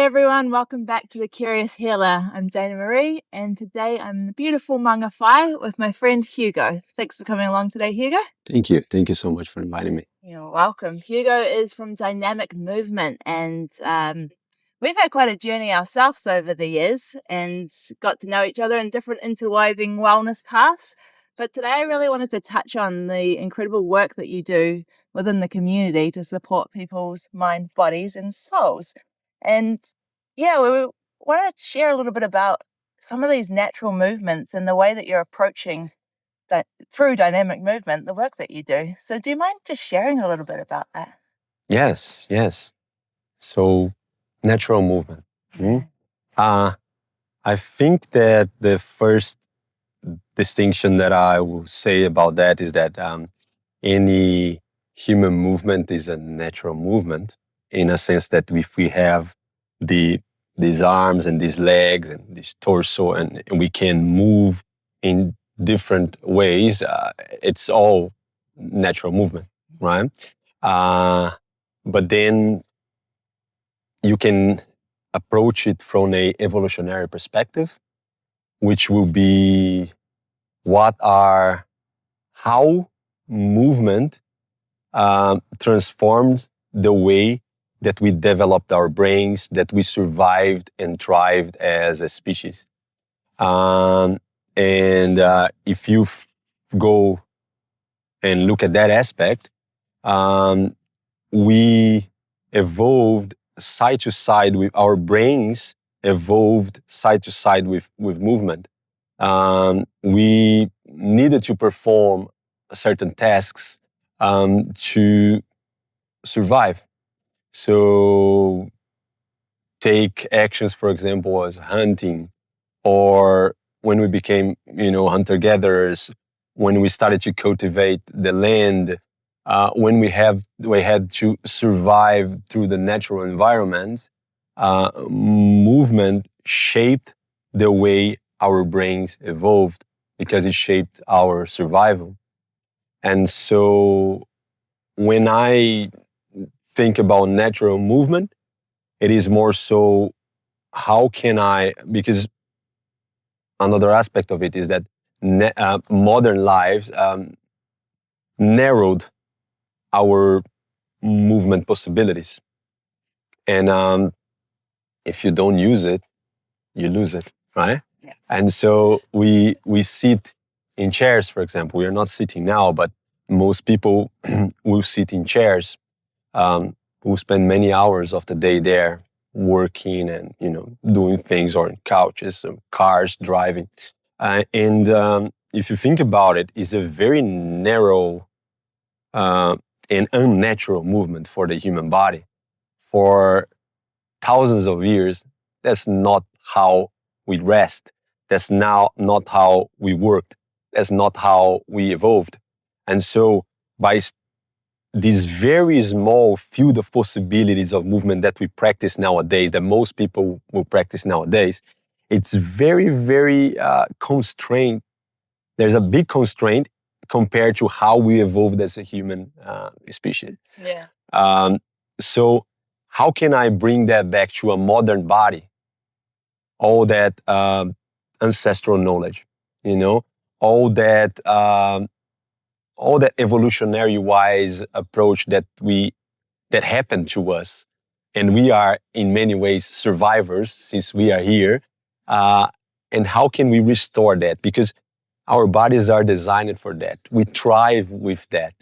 everyone, welcome back to The Curious Healer. I'm Dana Marie, and today I'm in the beautiful Mangawhai with my friend Hugo. Thanks for coming along today, Hugo. Thank you. Thank you so much for inviting me. You're welcome. Hugo is from Dynamic Movement, and we've had quite a journey ourselves over the years and got to know each other in different interweaving wellness paths. But today I really wanted to touch on the incredible work that you do within the community to support people's mind, bodies, and souls. And yeah, we wanted to share a little bit about some of these natural movements and the way that you're approaching through dynamic movement, the work that you do. So do you mind just sharing a little bit about that? Yes. So, natural movement. I think that the first distinction that I will say about that is that any human movement is a natural movement, in a sense that if we have these arms and these legs and this torso and we can move in different ways, it's all natural movement, right? But then you can approach it from an evolutionary perspective, which will be how movement transforms the way that we developed our brains, that we survived and thrived as a species. And if you go and look at that aspect, we evolved side to side with our brains, evolved side to side with movement. We needed to perform certain tasks to survive. So take actions, for example, as hunting, or when we became, hunter-gatherers, when we started to cultivate the land, when we had to survive through the natural environment, movement shaped the way our brains evolved because it shaped our survival. And so when I think about natural movement, it is more so because another aspect of it is that modern lives narrowed our movement possibilities. And if you don't use it, you lose it, right? Yeah. And so we sit in chairs, for example. We are not sitting now, but most people will sit in chairs, who spend many hours of the day there working and, doing things, or in couches, or cars, driving. And if you think about it, it's a very narrow and unnatural movement for the human body. For thousands of years, that's not how we rest. That's now not how we worked. That's not how we evolved. And so by this very small field of possibilities of movement that we practice nowadays, that most people will practice nowadays, it's very, very constrained. There's a big constraint compared to how we evolved as a human species. Yeah. So how can I bring that back to a modern body? All that ancestral knowledge, all that evolutionary-wise approach that happened to us, and we are in many ways survivors since we are here. And how can we restore that? Because our bodies are designed for that. We thrive with that.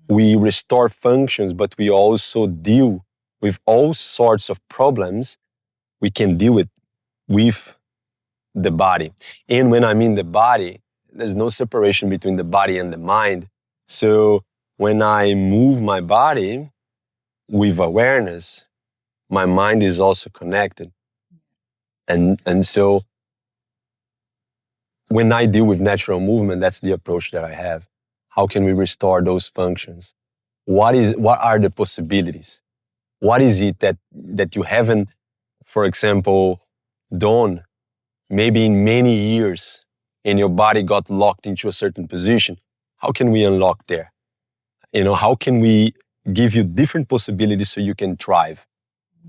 We restore functions, but we also deal with all sorts of problems. We can deal with the body. And when I mean the body, there's no separation between the body and the mind. So when I move my body with awareness, my mind is also connected. And so when I deal with natural movement, that's the approach that I have. How can we restore those functions? What are the possibilities? What is it that you haven't, for example, done maybe in many years, and your body got locked into a certain position? How can we unlock there? How can we give you different possibilities so you can thrive?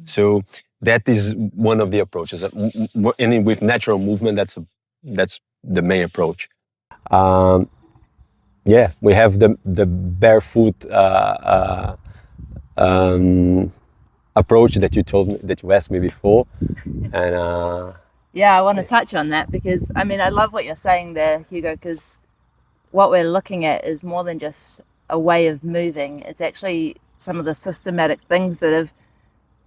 So that is one of the approaches. And with natural movement, that's the main approach. Yeah, we have the barefoot approach that you told me, that you asked me before, and Yeah, I want to touch on that because I mean, I love what you're saying there, Hugo, because what we're looking at is more than just a way of moving. It's actually some of the systematic things that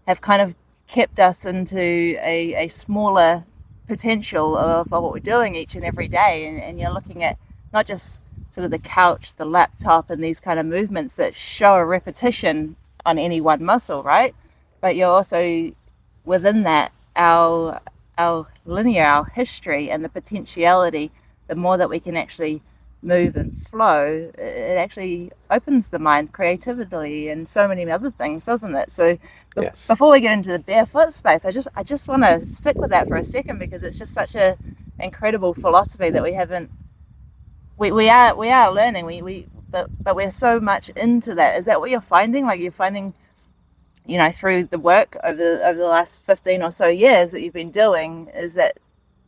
have kind of kept us into a smaller potential of what we're doing each and every day. And you're looking at not just sort of the couch, the laptop, and these kind of movements that show a repetition on any one muscle, right? But you're also within that, our linear, our history, and the potentiality. The more that we can actually move and flow, it actually opens the mind, creativity, and so many other things, doesn't it? So yes. before we get into the barefoot space, I just want to stick with that for a second because it's just such a incredible philosophy that we haven't. We are learning. But we're so much into that. Is that what you're finding? Like you're finding, you know, through the work over the last 15 or so years that you've been doing, is that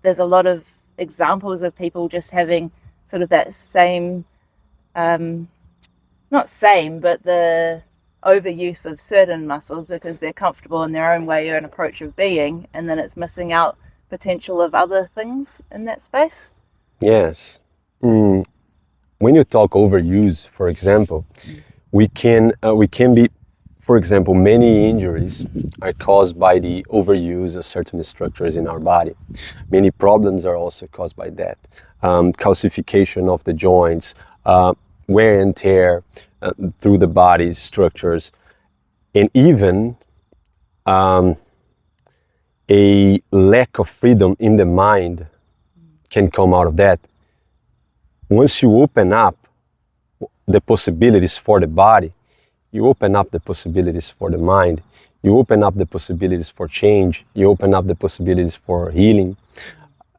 there's a lot of examples of people just having sort of that same, not same, but the overuse of certain muscles because they're comfortable in their own way or an approach of being, and then it's missing out potential of other things in that space? Yes. When you talk overuse, for example, we can be, for example, many injuries are caused by the overuse of certain structures in our body. Many problems are also caused by that. Calcification of the joints, wear and tear through the body structures, and even a lack of freedom in the mind can come out of that. Once you open up the possibilities for the body, you open up the possibilities for the mind, you open up the possibilities for change, you open up the possibilities for healing.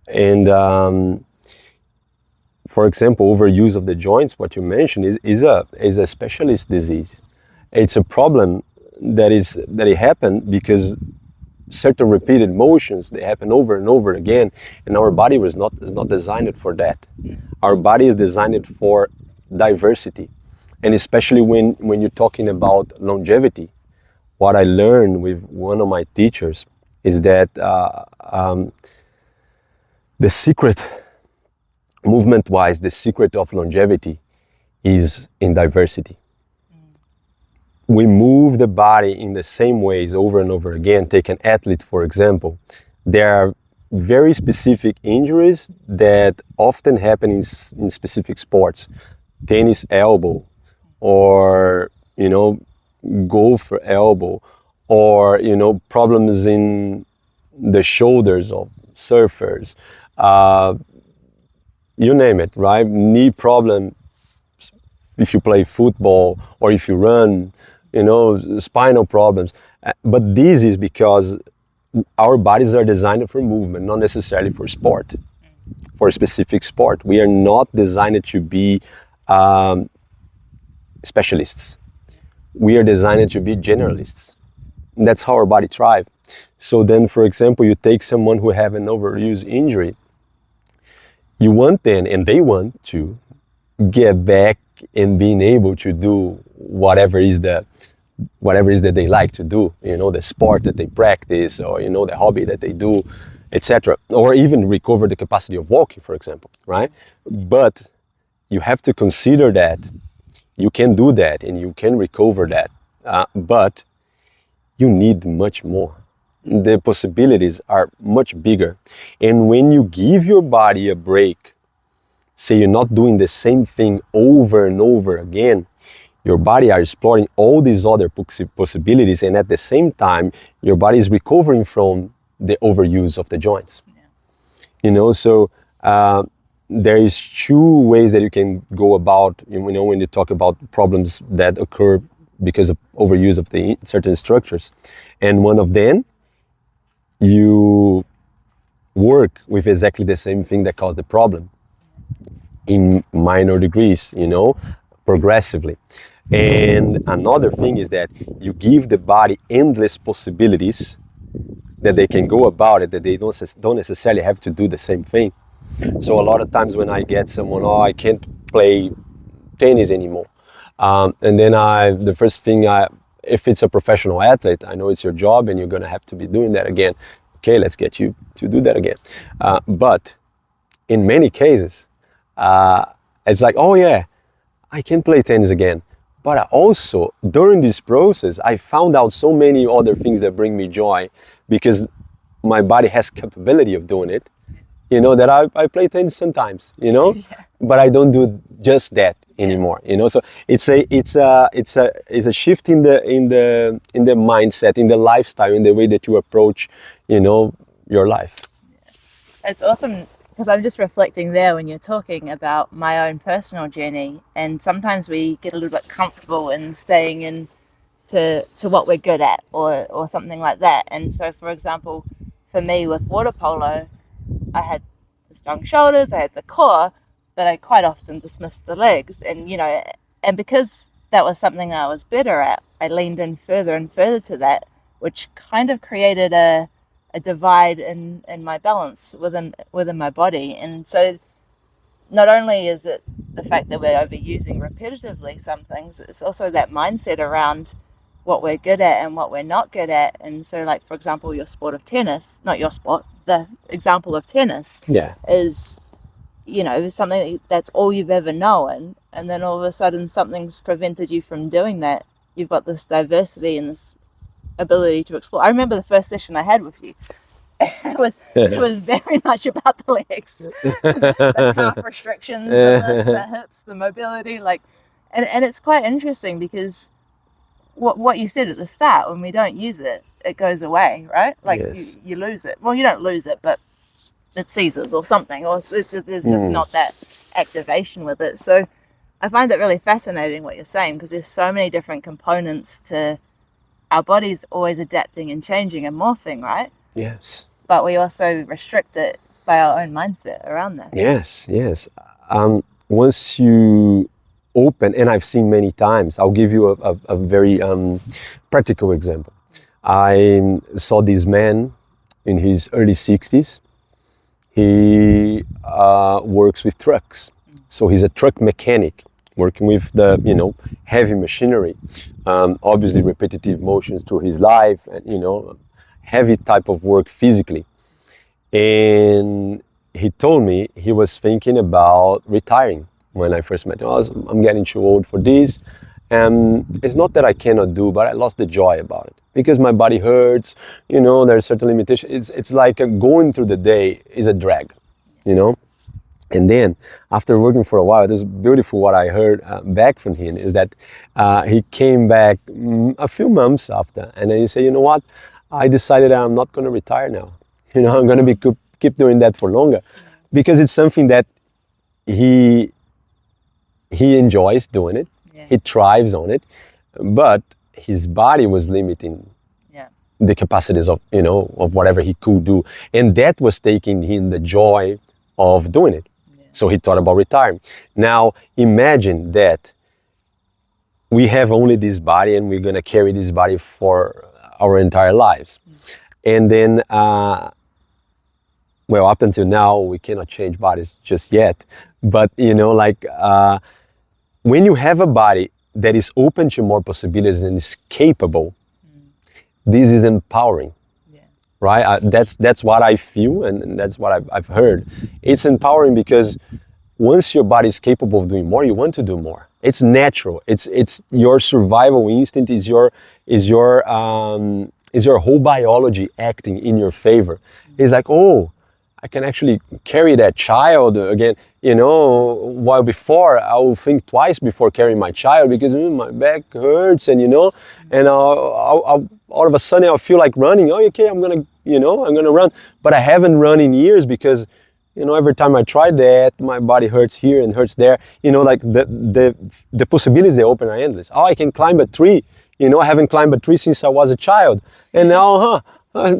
And for example, overuse of the joints, what you mentioned, is a specialist disease. It's a problem that it happened because certain repeated motions, they happen over and over again, and our body is not designed for that. Our body is designed for diversity, and especially when you're talking about longevity. What I learned with one of my teachers is that the secret, movement-wise, the secret of longevity is in diversity. We move the body in the same ways over and over again. Take an athlete, for example. There are very specific injuries that often happen in specific sports. Tennis elbow, or, you know, golfer elbow, or, you know, problems in the shoulders of surfers. You name it, right? Knee problem if you play football or if you run, you know, spinal problems. But this is because our bodies are designed for movement, not necessarily for sport, for a specific sport. We are not designed to be specialists. We are designed to be generalists. And that's how our body thrives. So then, for example, you take someone who have an overuse injury, you want them, and they want to get back and being able to do whatever is that they like to do, you know, the sport that they practice, or, you know, the hobby that they do, etc., or even recover the capacity of walking, for example, right? But you have to consider that you can do that and you can recover that, but you need much more. The possibilities are much bigger, and when you give your body a break, say you're not doing the same thing over and over again, your body are exploring all these other possibilities, and at the same time, your body is recovering from the overuse of the joints. Yeah. You know, so there is two ways that you can go about, you know, when you talk about problems that occur because of overuse of the certain structures. And one of them, you work with exactly the same thing that caused the problem in minor degrees, you know, progressively. And another thing is that you give the body endless possibilities that they can go about it, that they don't necessarily have to do the same thing. So a lot of times when I get someone, oh, I can't play tennis anymore, and then the first thing if it's a professional athlete, I know it's your job and you're gonna have to be doing that again. Okay, let's get you to do that again. But in many cases, it's like, oh yeah, I can play tennis again. But I also, during this process, I found out so many other things that bring me joy, because my body has capability of doing it. That I play tennis sometimes, Yeah. but I don't do just that anymore. So it's a shift in the mindset, in the lifestyle, in the way that you approach, your life. It's awesome because I'm just reflecting there when you're talking about my own personal journey, and sometimes we get a little bit comfortable in staying in to what we're good at, or something like that. And so, for example, for me with water polo, I had the strong shoulders, I had the core, but I quite often dismissed the legs. And because that was something I was better at, I leaned in further and further to that, which kind of created a divide in my balance within my body. And so not only is it the fact that we're overusing repetitively some things, it's also that mindset around what we're good at and what we're not good at. And so, like, for example, your sport of tennis, not your sport, the example of tennis Yeah. is, something that's all you've ever known. And then all of a sudden something's prevented you from doing that. You've got this diversity and this ability to explore. I remember the first session I had with you. It was very much about the legs, the calf restrictions, the hips, the mobility, and it's quite interesting because what you said at the start, when we don't use it, it goes away, right? Like Yes. you lose it. Well, you don't lose it, but it seizes or something, or there's just not that activation with it. So I find it really fascinating what you're saying, because there's so many different components to our body's always adapting and changing and morphing, right? Yes. But we also restrict it by our own mindset around this. Yes, yes. Once you open, and I've seen many times, I'll give you a very practical example. I saw this man in his early 60s. He works with trucks. So he's a truck mechanic, working with the, heavy machinery, obviously repetitive motions through his life, and, heavy type of work physically. And he told me he was thinking about retiring when I first met him. I'm getting too old for this. And it's not that I cannot do, but I lost the joy about it because my body hurts. There's certain limitations. It's like going through the day is a drag, you know. And then after working for a while, it was beautiful what I heard back from him is that he came back a few months after, and then he said, you know what, I decided I'm not going to retire now. I'm going to keep doing that for longer, because it's something that he enjoys doing it. Yeah. He thrives on it, but his body was limiting the capacities of of whatever he could do, and that was taking him the joy of doing it. So he thought about retiring. Now imagine that we have only this body and we're going to carry this body for our entire lives. And then, up until now, we cannot change bodies just yet. But, when you have a body that is open to more possibilities and is capable, this is empowering. Right? That's what I feel, and that's what I've heard. It's empowering because once your body is capable of doing more, you want to do more. It's natural. It's your survival instinct, is your whole biology acting in your favor. It's like, oh, I can actually carry that child again. While before I will think twice before carrying my child because my back hurts, and and I'll all of a sudden I'll feel like running. Oh, okay, I'm gonna run, but I haven't run in years because every time I try that, my body hurts here and hurts there. Like the possibilities they open are endless. Oh, I can climb a tree. I haven't climbed a tree since I was a child, and now, I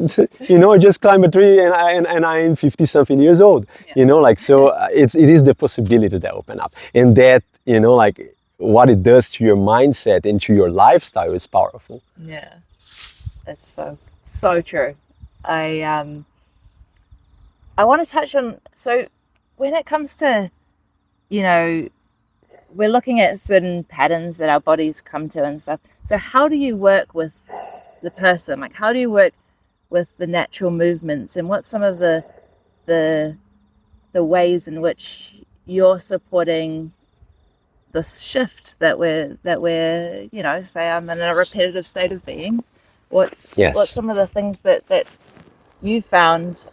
just climbed a tree and I'm 50 something years old. So it is the possibility that open up, and that like what it does to your mindset and to your lifestyle is powerful. Yeah, that's so true. I want to touch on, so when it comes to, you know, we're looking at certain patterns that our bodies come to and stuff. So how do you work with the person? Like, how do you work with the natural movements, and what's some of the ways in which you're supporting this shift that we're say I'm in a repetitive state of being. What's Yes. some of the things that you found,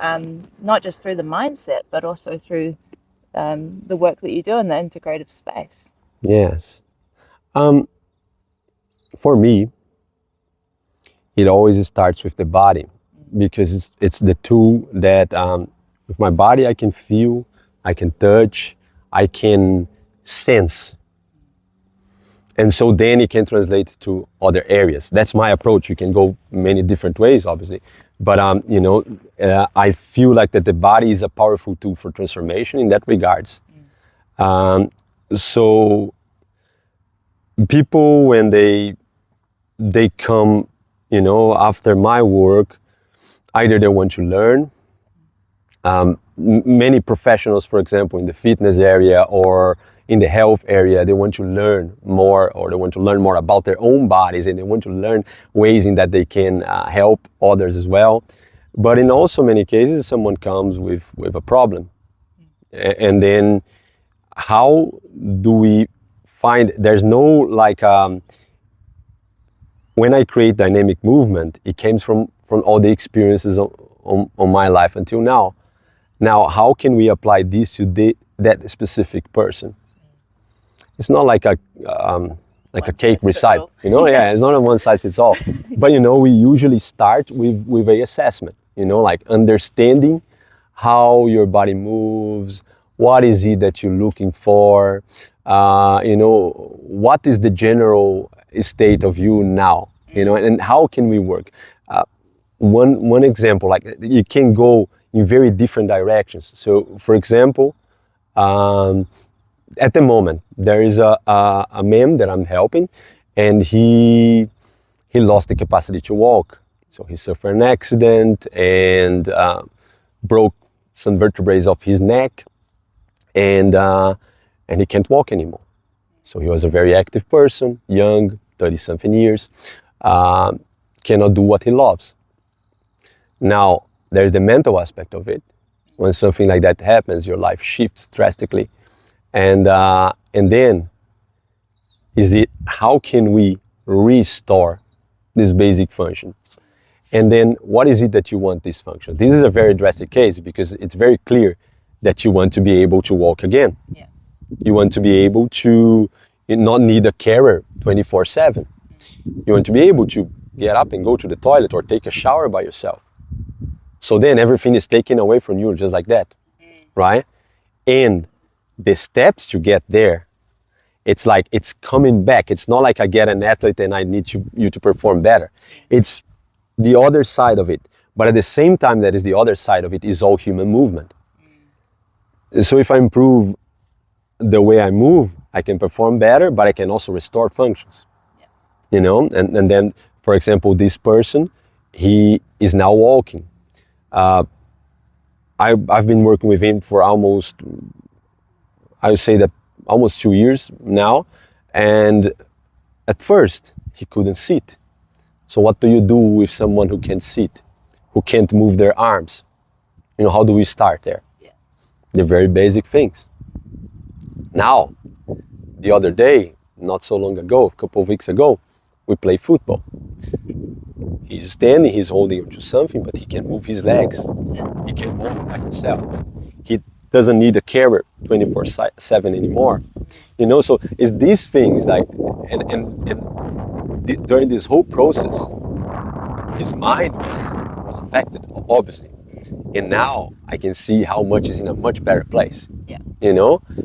not just through the mindset, but also through the work that you do in the integrative space? Yes. For me, it always starts with the body, because it's the tool that with my body I can feel, I can touch, I can sense. And so then it can translate to other areas. That's my approach. You can go many different ways, obviously. But I feel like that the body is a powerful tool for transformation in that regards. So people, when they come, after my work, either they want to learn. Many professionals, for example, in the fitness area or in the health area, they want to learn more, or they want to learn more about their own bodies, and they want to learn ways in that they can help others as well. But in also many cases, someone comes with a problem. And then how do we find, there's no like, when I create dynamic movement, it comes from all the experiences on my life until now. Now, how can we apply this to that specific person? It's not like a cake recipe, Yeah, it's not a one size fits all. But we usually start with a assessment, like understanding how your body moves, what is it that you're looking for, what is the general state of you now, and how can we work? One example, like you can go in very different directions. So, for example, at the moment, there is a man that I'm helping, and he lost the capacity to walk. So he suffered an accident and broke some vertebrae of his neck, and he can't walk anymore. So he was a very active person, young, 30-something years, cannot do what he loves. Now, there's the mental aspect of it. When something like that happens, your life shifts drastically. And then, how can we restore these basic functions? And then, what is it that you want this function? This is a very drastic case, because it's very clear that you want to be able to walk again. Yeah. You want to be able to not need a carer 24/7. You want to be able to get up and go to the toilet or take a shower by yourself. So then everything is taken away from you just like that, right? And the steps to get there, it's like it's coming back. It's not like I get an athlete and I need you to perform better. It's the other side of it. But at the same time, that is the other side of it is all human movement. So if I improve the way I move, I can perform better, but I can also restore functions. Yeah. And then, for example, this person, he is now walking. I've been working with him for almost 2 years now. And at first, he couldn't sit. So what do you do with someone who can't sit, who can't move their arms? How do we start there? Yeah. They're very basic things. Now, the other day, not so long ago, a couple of weeks ago, we played football. He's standing, he's holding onto something, but he can move his legs. He can walk by himself. He doesn't need a carer 24/7 anymore. So it's these things like, and during this whole process, his mind was affected, obviously. And now I can see how much is in a much better place. Yeah.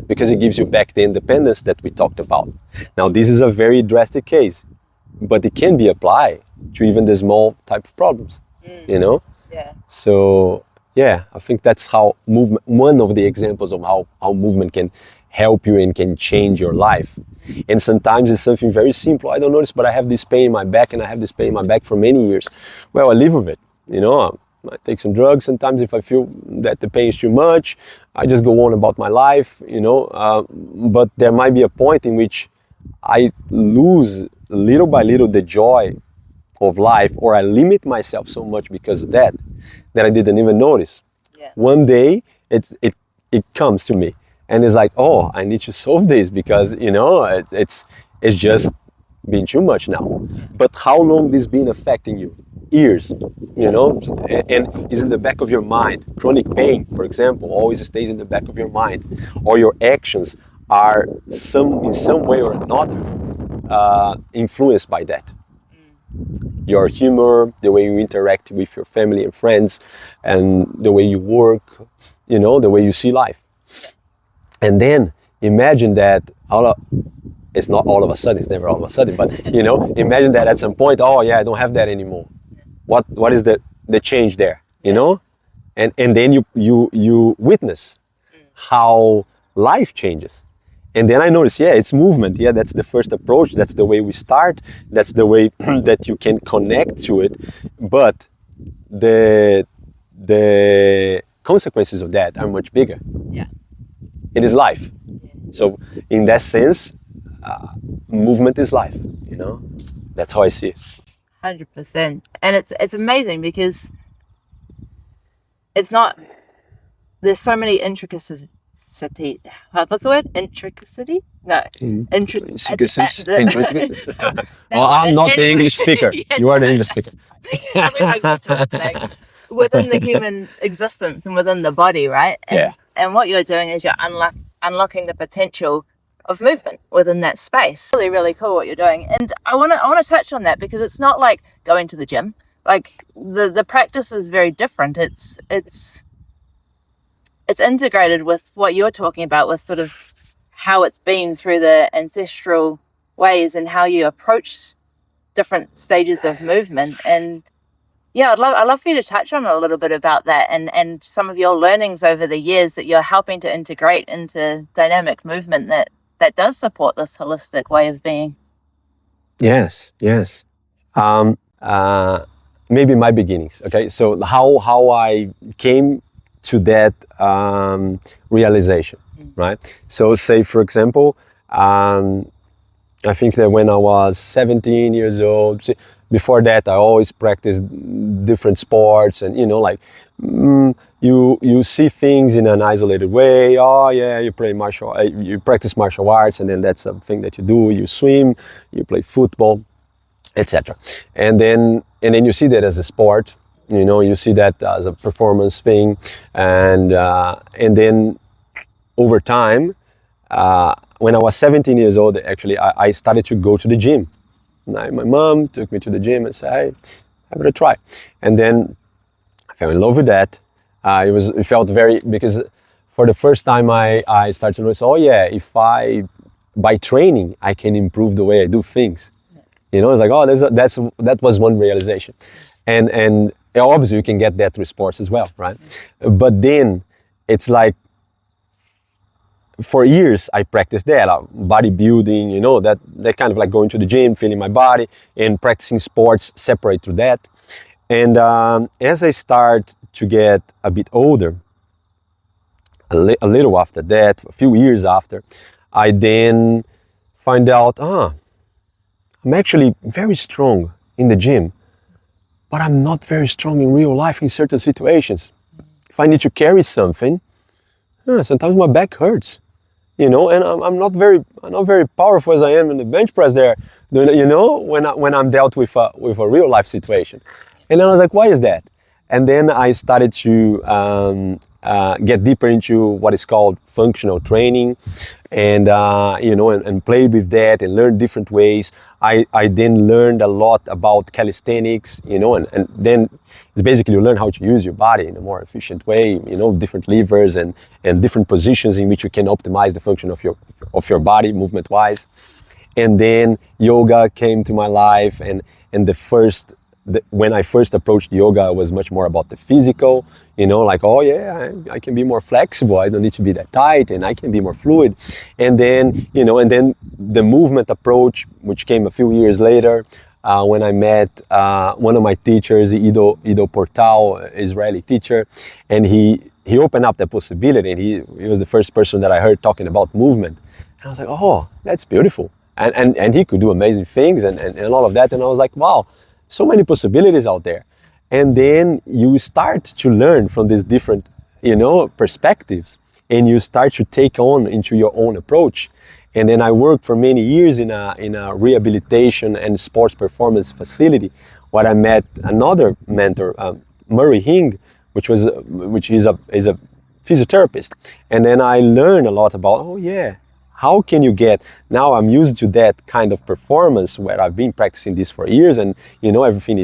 Because it gives you back the independence that we talked about. Now, this is a very drastic case, but it can be applied to even the small type of problems, Yeah. So, yeah, I think that's how movement, one of the examples of how movement can help you and can change your life. And sometimes it's something very simple. I don't notice, but I have this pain in my back, and I have this pain in my back for many years. Well, I live with it, I take some drugs. Sometimes if I feel that the pain is too much, I just go on about my life, but there might be a point in which I lose little by little the joy of life, or I limit myself so much because of that I didn't even notice. Yeah. One day it comes to me and it's like, oh, I need to solve this because it's just been too much now. But how long this been affecting you? Years, and is in the back of your mind. Chronic pain, for example, always stays in the back of your mind, or your actions are in some way or another influenced by that. Your humor, the way you interact with your family and friends, and the way you work, the way you see life. And then imagine that it's not all of a sudden, it's never all of a sudden, but imagine that at some point, oh yeah, I don't have that anymore. What is the change there, And then you witness how life changes. And then I noticed, yeah, it's movement. Yeah, that's the first approach. That's the way we start. That's the way that you can connect to it. But the consequences of that are much bigger. Yeah. It is life. So in that sense, movement is life. That's how I see it. 100%. And it's amazing because it's not, there's so many intricacies. What's the word? Intricacity? No. Intricacies. Well, I'm not the English speaker. You are the English speaker. Within the human existence and within the body, right? And what you're doing is you're unlocking the potential of movement within that space. Really, really cool what you're doing. And I want to touch on that because it's not like going to the gym. Like the practice is very different. It's integrated with what you're talking about, with sort of how it's been through the ancestral ways and how you approach different stages of movement. And yeah, I'd love for you to touch on a little bit about that and some of your learnings over the years that you're helping to integrate into dynamic movement that does support this holistic way of being. Yes. Maybe my beginnings. Okay, so how I came to that realization, right? So say, for example, I think that when I was 17 years old, before that I always practiced different sports, and you see things in an isolated way. Oh yeah, you practice martial arts, and then that's something that you do. You swim, you play football, etc. And then you see that as a sport. You see that as a performance thing, and then over time, when I was 17 years old, actually, I started to go to the gym. My mom took me to the gym and said, "Hey, have it a try," and then I fell in love with that. It felt because for the first time I started to notice, oh yeah, if by training I can improve the way I do things. It's like, oh, that was one realization, and obviously you can get that through sports as well, right? But then it's like, for years I practiced that, bodybuilding, that kind of like going to the gym, feeling my body, and practicing sports separate to that. And as I start to get a bit older, a little after that, a few years after, I then find out, I'm actually very strong in the gym, but I'm not very strong in real life in certain situations. If I need to carry something, sometimes my back hurts, and I'm not very powerful as I am in the bench press there, when I'm dealt with a real life situation. And then I was like, why is that? And then I started to get deeper into what is called functional training, and and played with that and learned different ways. I then learned a lot about calisthenics, and then it's basically you learn how to use your body in a more efficient way, different levers and different positions in which you can optimize the function of your body movement wise. And then yoga came to my life, and when I first approached yoga, it was much more about the physical, like, oh yeah, I can be more flexible. I don't need to be that tight, and I can be more fluid. And then, the movement approach, which came a few years later, when I met one of my teachers, Ido Portal, Israeli teacher, and he opened up the possibility, and he was the first person that I heard talking about movement. And I was like, oh, that's beautiful. And he could do amazing things and all of that. And I was like, wow, so many possibilities out there. And then you start to learn from these different, perspectives, and you start to take on into your own approach. And then I worked for many years in a rehabilitation and sports performance facility, where I met another mentor, Murray Hing, which is a physiotherapist. And then I learned a lot about, oh yeah, how can you get, now I'm used to that kind of performance where I've been practicing this for years, and everything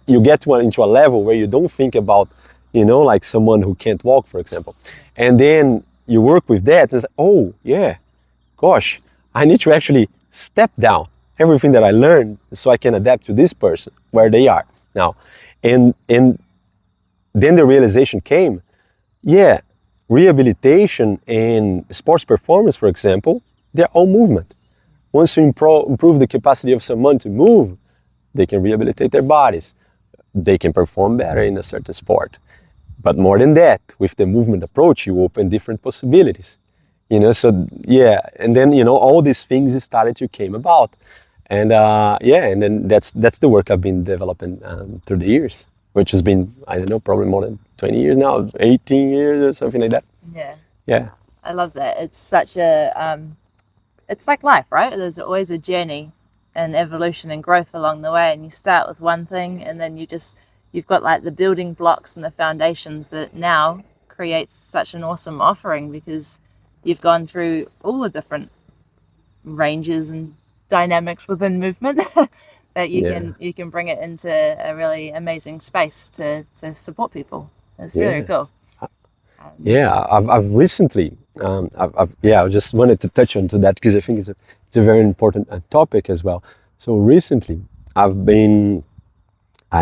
you get into a level where you don't think about, like someone who can't walk, for example. And then you work with that, and it's like, oh yeah, gosh, I need to actually step down everything that I learned so I can adapt to this person where they are now. And then the realization came, yeah, rehabilitation and sports performance, for example, they're all movement. Once you improve the capacity of someone to move, they can rehabilitate their bodies. They can perform better in a certain sport. But more than that, with the movement approach, you open different possibilities. So yeah, and then all these things started to came about, and and then that's the work I've been developing through the years, which has been, I don't know, probably more than 20 years now, 18 years or something like that. Yeah. Yeah. I love that. It's such a, it's like life, right? There's always a journey and evolution and growth along the way. And you start with one thing, and then you've got like the building blocks and the foundations that now creates such an awesome offering, because you've gone through all the different ranges and dynamics within movement that you can bring it into a really amazing space to support people. It's really cool. I've recently, I just wanted to touch on to that because I think it's a very important topic as well. So recently, I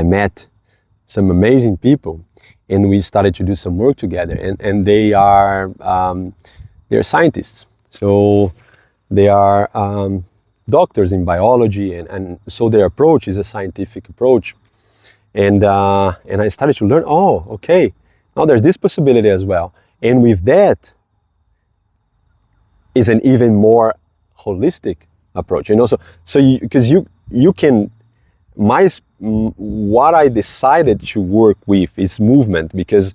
met some amazing people, and we started to do some work together. And they are they're scientists, so they are doctors in biology, and so their approach is a scientific approach. And I started to learn, oh, okay, now there's this possibility as well. And with that is an even more holistic approach, So because you can, what I decided to work with is movement, because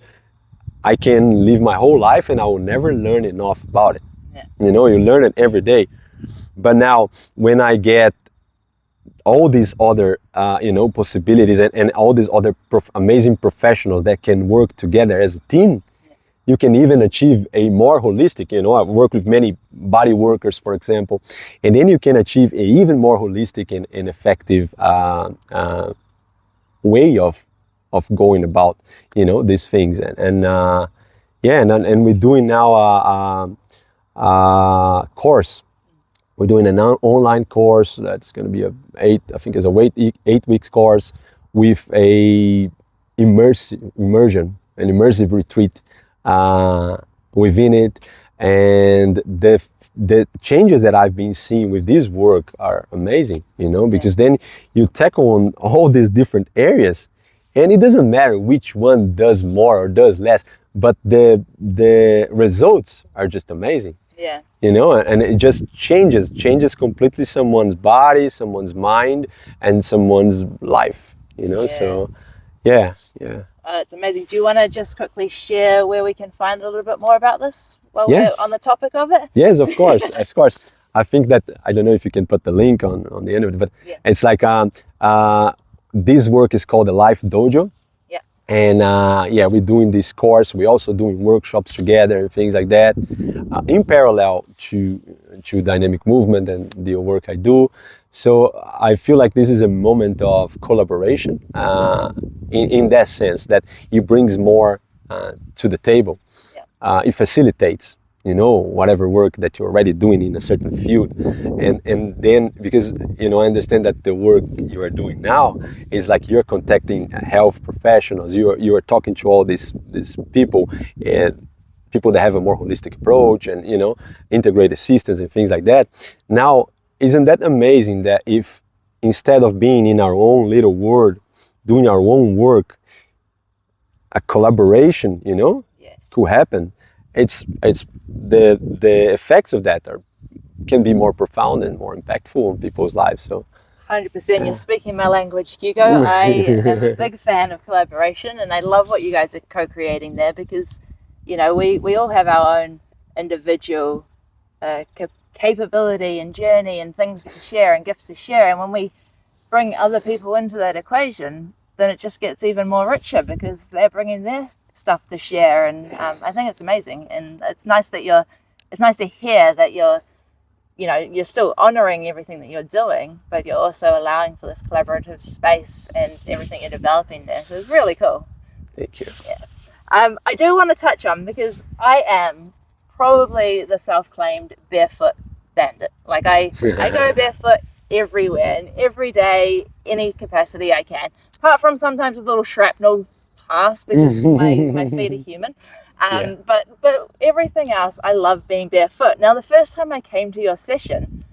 I can live my whole life and I will never learn enough about it. Yeah. You learn it every day. But now when I get all these other possibilities and all these other amazing professionals that can work together as a team, you can even achieve a more holistic, I work with many body workers, for example, and then you can achieve a even more holistic and effective way of going about, these things. And we're doing now a course. We're doing an online course that's going to be an 8 weeks course with a immersion, an immersive retreat within it. And the changes that I've been seeing with this work are amazing, because then you tackle on all these different areas, and it doesn't matter which one does more or does less, but the results are just amazing. Yeah. And it just changes completely someone's body, someone's mind, and someone's life, so yeah. It's amazing. Do you want to just quickly share where we can find a little bit more about this while we're on the topic of it? Yes, of course. I think that, I don't know if you can put the link on the end of it, but it's like this work is called the Life Dojo. And we're doing this course. We're also doing workshops together and things like that, in parallel to dynamic movement and the work I do. So I feel like this is a moment of collaboration in that sense, that it brings more to the table. It facilitates, whatever work that you're already doing in a certain field. And then, because, I understand that the work you are doing now is like you're contacting health professionals, you are talking to all these people, and people that have a more holistic approach and, integrated systems and things like that. Now, isn't that amazing that if instead of being in our own little world, doing our own work, a collaboration, Yes. to happen, it's the effects of that can be more profound and more impactful on people's lives. So 100%. You're speaking my language, Hugo. I am a big fan of collaboration, and I love what you guys are co-creating there because, we all have our own individual capability and journey and things to share and gifts to share. And when we bring other people into that equation, then it just gets even more richer because they're bringing their stuff to share. And I think it's amazing, and it's nice to hear that you're still honoring everything that you're doing, but you're also allowing for this collaborative space and everything you're developing there. So it's really cool. thank you. Yeah. I do want to touch on, because I am probably the self-claimed barefoot bandit. Like I go barefoot everywhere and every day, any capacity I can. Apart from sometimes with little shrapnel pass because my feet are human. But everything else, I love being barefoot. Now, the first time I came to your session,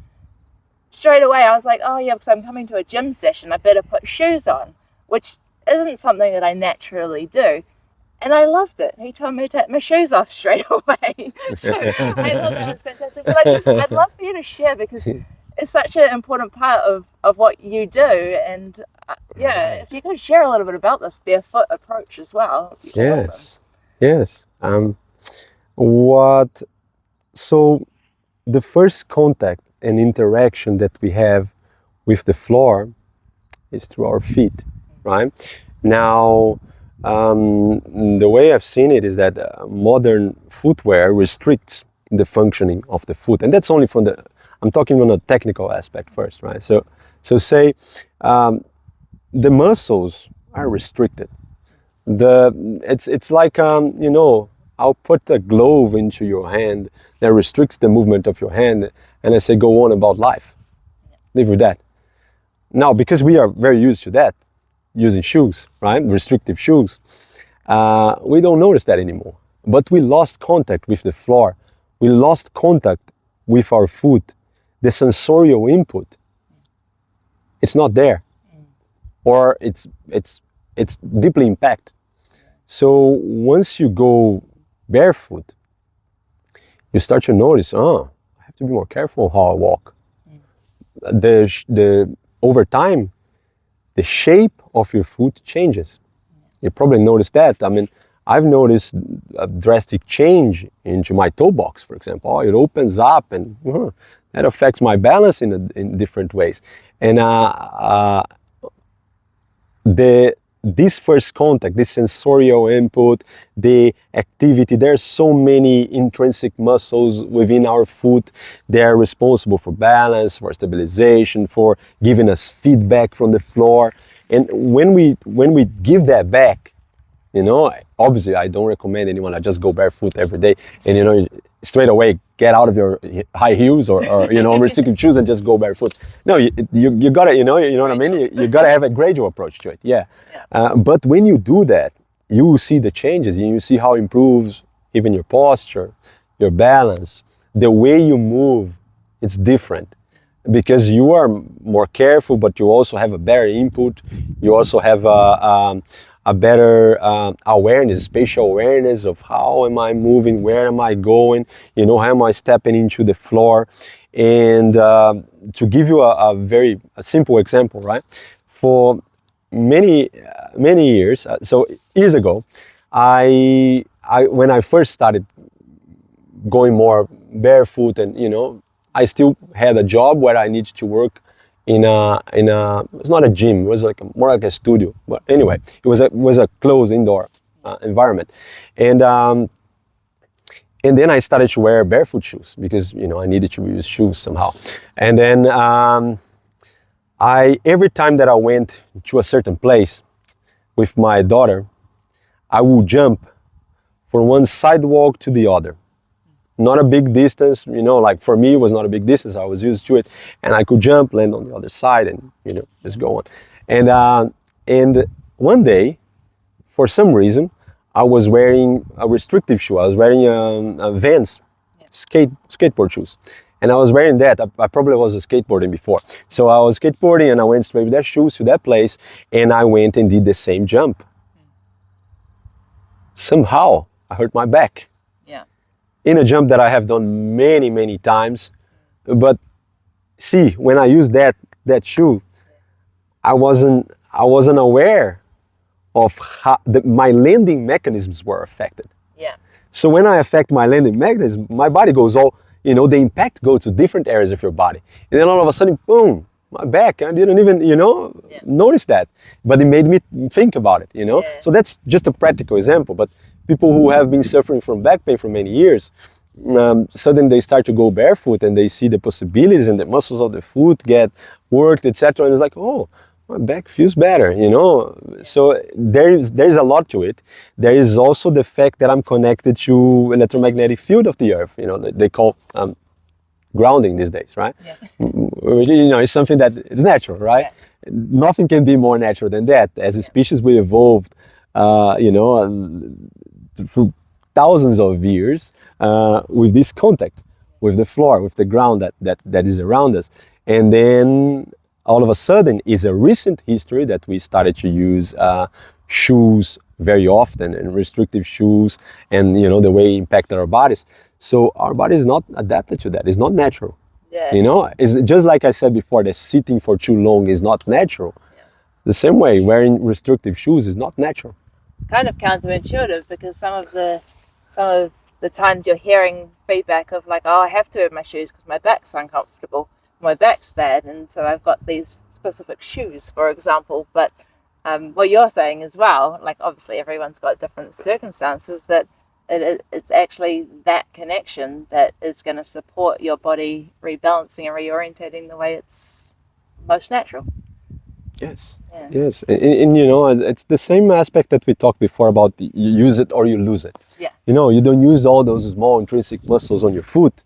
straight away I was like, oh yeah, because I'm coming to a gym session, I better put shoes on, which isn't something that I naturally do. And I loved it. He told me to take my shoes off straight away. So I thought that was fantastic. But I'd love for you to share, because it's such an important part of what you do. And if you could share a little bit about this barefoot approach as well. It'd be awesome. Yes. So the first contact and interaction that we have with the floor is through our feet, right? Now, the way I've seen it is that modern footwear restricts the functioning of the foot, and that's only I'm talking on a technical aspect first, right? So say the muscles are restricted. It's like I'll put a glove into your hand that restricts the movement of your hand, and I say go on about life, live with that. Now, because we are very used to that, using shoes, right? Restrictive shoes. We don't notice that anymore. But we lost contact with the floor. We lost contact with our foot. The sensorial input, it's not there, or it's deeply impacted. So once you go barefoot, you start to notice, I have to be more careful how I walk. Over time, the shape of your foot changes. You probably noticed that. I mean, I've noticed a drastic change into my toe box, for example. It opens up, and that affects my balance in different ways. And this first contact, this sensorial input, the activity, there's so many intrinsic muscles within our foot. They're responsible for balance, for stabilization, for giving us feedback from the floor. And when we give that back, obviously I don't recommend anyone to just go barefoot every day and straight away get out of your high heels or restrictive shoes and just go barefoot. No, you gotta, you know what I mean? You gotta have a gradual approach to it. Yeah. But when you do that, you will see the changes, and you see how it improves even your posture, your balance, the way you move. It's different because you are more careful, but you also have a better input. You also have a better awareness, spatial awareness of how am I moving, where am I going, how am I stepping into the floor. And to give you a very simple example, right? For many years, so years ago, when I first started going more barefoot, and I still had a job where I needed to work in a it's not a gym, it was more like a studio, but anyway, it was a closed indoor environment. And then I started to wear barefoot shoes because I needed to use shoes somehow. And then every time that I went to a certain place with my daughter, I would jump from one sidewalk to the other. Not a big distance, like for me it was not a big distance. I was used to it, and I could jump, land on the other side, and just go on. And one day, for some reason, I was wearing a restrictive shoe. I was wearing a Vans skateboard shoes, And I was wearing that. I probably was skateboarding before. So I was skateboarding and I went straight with that shoes to that place and I went and did the same jump. Somehow I hurt my back. Yeah. In a jump that I have done many, many times. But see, when I used that shoe, I wasn't aware of how my landing mechanisms were affected. Yeah. So when I affect my landing mechanism, my body goes all, you know, the impact goes to different areas of your body. And then all of a sudden, boom, my back, I didn't even, you know, notice that. But it made me think about it, you know. Yeah. So that's just a practical example. But people who have been suffering from back pain for many years, suddenly they start to go barefoot and they see the possibilities and the muscles of the foot get worked, etc. And it's like, oh, my back feels better, you know. So there's a lot to it. There is also the fact that I'm connected to electromagnetic field of the earth, you know, they call grounding these days, right? Yeah. You know, it's something that is natural, right? Yeah. Nothing can be more natural than that. As a species, we evolved, you know, through thousands of years with this contact with the floor, with the ground that is around us. And then all of a sudden, it's a recent history that we started to use shoes very often, and restrictive shoes, and you know the way it impacted our bodies. So our body is not adapted to that. It's not natural. Yeah. You know, it's just like I said before, that sitting for too long is not natural. Yeah. The same way, wearing restrictive shoes is not natural. It's kind of counterintuitive, because some of the times you're hearing feedback of like, oh, I have to wear my shoes because my back's uncomfortable, my back's bad, and so I've got these specific shoes, for example. But what you're saying as well, like obviously everyone's got different circumstances, that it's actually that connection that is going to support your body rebalancing and reorientating the way it's most natural. Yes. Yeah. Yes. And you know, it's the same aspect that we talked before about you use it or you lose it. Yeah. You know, you don't use all those small intrinsic muscles on your foot,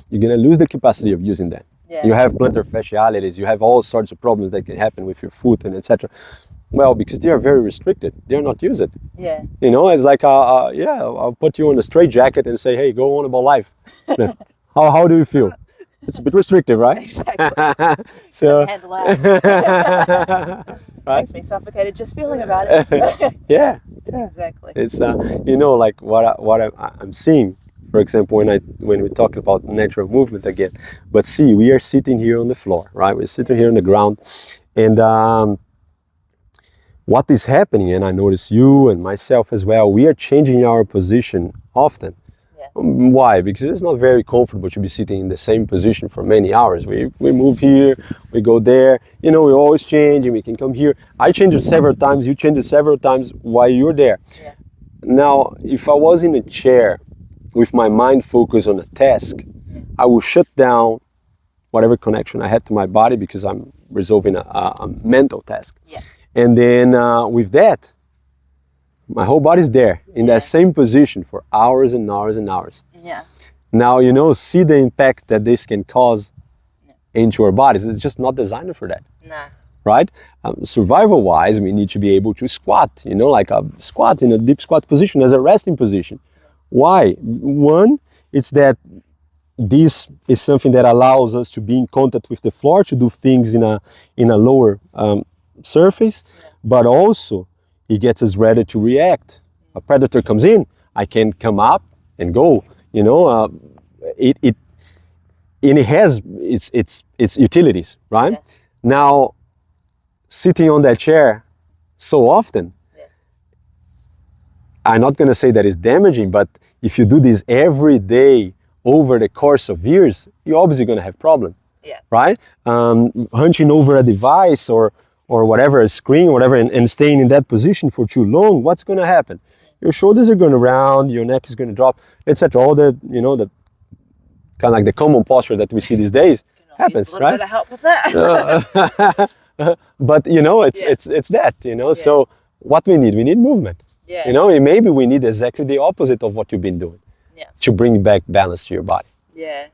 you're going to lose the capacity of using that. Yeah. You have plantar fasciitis, you have all sorts of problems that can happen with your foot and etc. Well, because they are very restricted, they're not used. Yeah. You know, it's like, yeah, I'll put you on a straitjacket and say, hey, go on about life. How do you feel? It's a bit restrictive, right? Exactly. So handle that. Right? Makes me suffocated just feeling about it. Yeah. Exactly. It's you know, like what I'm seeing. For example, when we talk about natural movement again, but see, we are sitting here on the floor, right? We're sitting here on the ground, and what is happening, and I notice you and myself as well, we are changing our position often. Yeah. Why? Because it's not very comfortable to be sitting in the same position for many hours. We move here, we go there, you know, we're always changing, we can come here. I changed it several times, you changed it several times while you're there. Yeah. Now, if I was in a chair with my mind focused on a task, I will shut down whatever connection I had to my body because I'm resolving a mental task. Yeah. And then with that, my whole body's there in that same position for hours and hours and hours. Yeah. Now, you know, see the impact that this can cause into our bodies. It's just not designed for that. Nah. Right? Survival-wise, we need to be able to squat, you know, like a squat in a deep squat position as a resting position. Why? One, it's that this is something that allows us to be in contact with the floor, to do things in a lower surface, but also it gets us ready to react. A predator comes in, I can come up and go. You know, it has its utilities, right? Yes. Now, sitting on that chair so often, I'm not going to say that it's damaging, but if you do this every day over the course of years, you're obviously going to have problems, right? Hunching over a device or whatever, a screen or whatever, and staying in that position for too long, what's going to happen? Your shoulders are going to round, your neck is going to drop, etc. All the, you know, the kind of like the common posture that we see these days happens, right? Use a little bit of help with that. But you know, it's that, you know. So what we need movement. Yeah. You know, and maybe we need exactly the opposite of what you've been doing to bring back balance to your body. Yeah.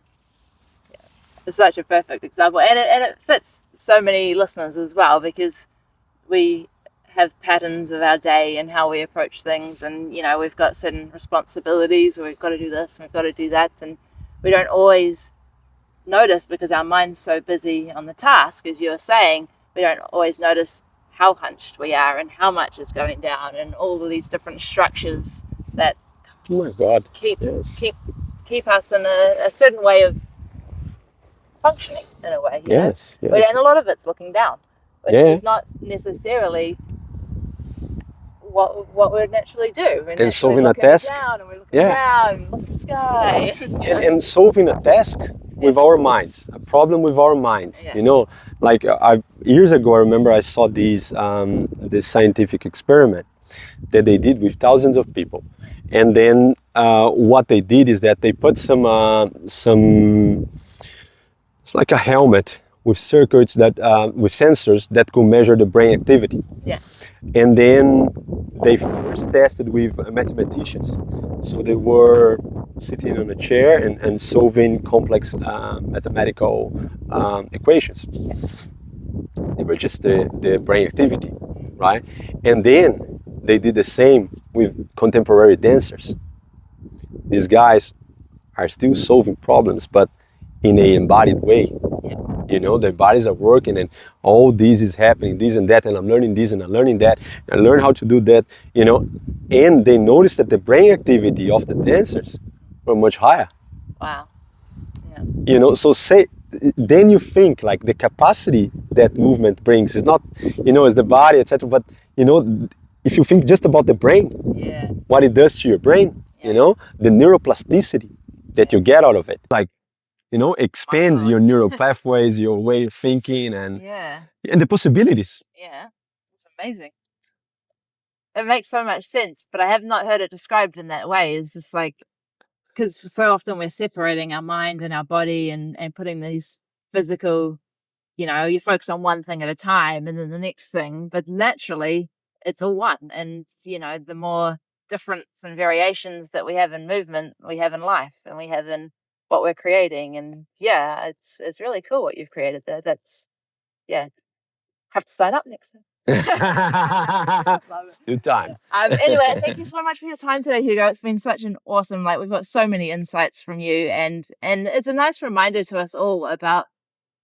It's such a perfect example, and it fits so many listeners as well, because we have patterns of our day and how we approach things, and you know, we've got certain responsibilities, or we've got to do this and we've got to do that, and we don't always notice, because our mind's so busy on the task, as you were saying, we don't always notice how hunched we are and how much is going down and all of these different structures that Oh my God. keep Yes. keep us in a certain way of functioning, in a way, you know. Yes. Yes. And a lot of it's looking down, which Yeah. is not necessarily what we would naturally do. We're And solving a looking task. down and we're looking Yeah. around, look at the sky. And solving a task with our minds, a problem with our minds. Yeah. You know, like years ago, I remember I saw this scientific experiment that they did with thousands of people, and then what they did is that they put some it's like a helmet with circuits that with sensors that could measure the brain activity. Yeah. And then they first tested with mathematicians. So they were sitting on a chair and solving complex mathematical equations. They were just the brain activity, right? And then they did the same with contemporary dancers. These guys are still solving problems, but in a embodied way. You know, their bodies are working and all this is happening, this and that, and I'm learning this and I'm learning that, and I learn how to do that, you know. And they noticed that the brain activity of the dancers were much higher. Wow. Yeah. You know, so then you think like the capacity that movement brings is not, you know, as the body, etc. But you know, if you think just about the brain, Yeah. what it does to your brain, you know, the neuroplasticity that you get out of it, like, you know, expands your neural pathways, your way of thinking, and the possibilities. Yeah, it's amazing. It makes so much sense, but I have not heard it described in that way. It's just like, because so often we're separating our mind and our body and putting these physical, you know, you focus on one thing at a time and then the next thing, but naturally it's all one. And, you know, the more difference and variations that we have in movement, we have in life and we have in what we're creating. And yeah, it's really cool what you've created there. That's, yeah, have to sign up next time. Love it. Good time. Anyway, thank you so much for your time today, Hugo. It's been such an awesome, like, we've got so many insights from you, and it's a nice reminder to us all about,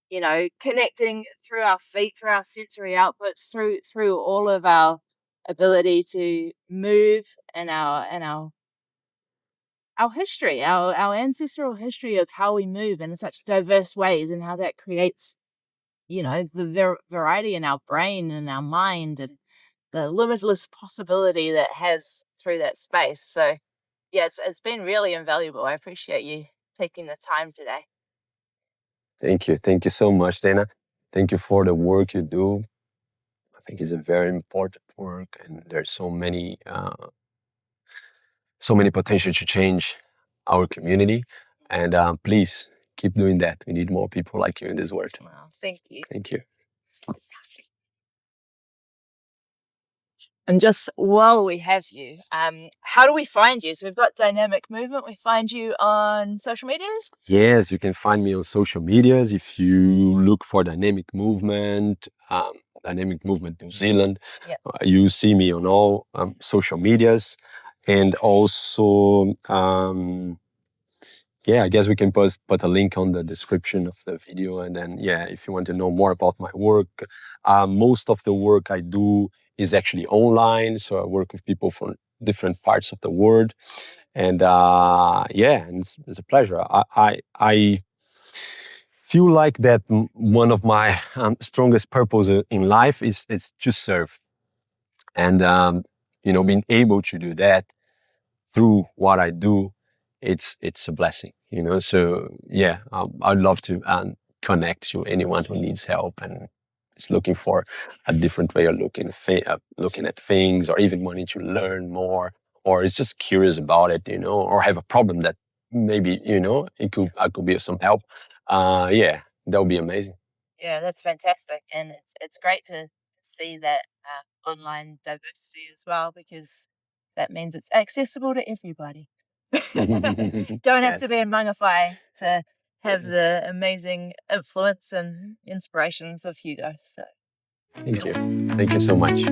you know, connecting through our feet, through our sensory outputs, through all of our ability to move, and our history, our ancestral history of how we move in such diverse ways, and how that creates, you know, the variety in our brain and our mind, and the limitless possibility that has through that space. So yeah, it's been really invaluable. I appreciate you taking the time today. Thank you. Thank you so much, Dana. Thank you for the work you do. I think it's a very important work, and there's so many potential to change our community. And please keep doing that. We need more people like you in this world. Well, thank you. Thank you. And just while we have you, how do we find you? So we've got Dynamic Movement. We find you on social medias? Yes, you can find me on social medias. If you look for Dynamic Movement New Zealand, you see me on all social medias. And also, I guess we can put a link on the description of the video. And then, if you want to know more about my work, most of the work I do is actually online. So I work with people from different parts of the world. And and it's a pleasure. I feel like that one of my strongest purposes in life is to serve. And, being able to do that through what I do, it's a blessing, So I'd love to connect to anyone who needs help and is looking for a different way of looking at things, or even wanting to learn more, or is just curious about it, or have a problem that maybe I could be of some help. That would be amazing. Yeah, that's fantastic, and it's great to see that online diversity as well, because that means it's accessible to everybody. Don't have to be a Mangawhai to have the amazing influence and inspirations of Hugo. So thank you so much.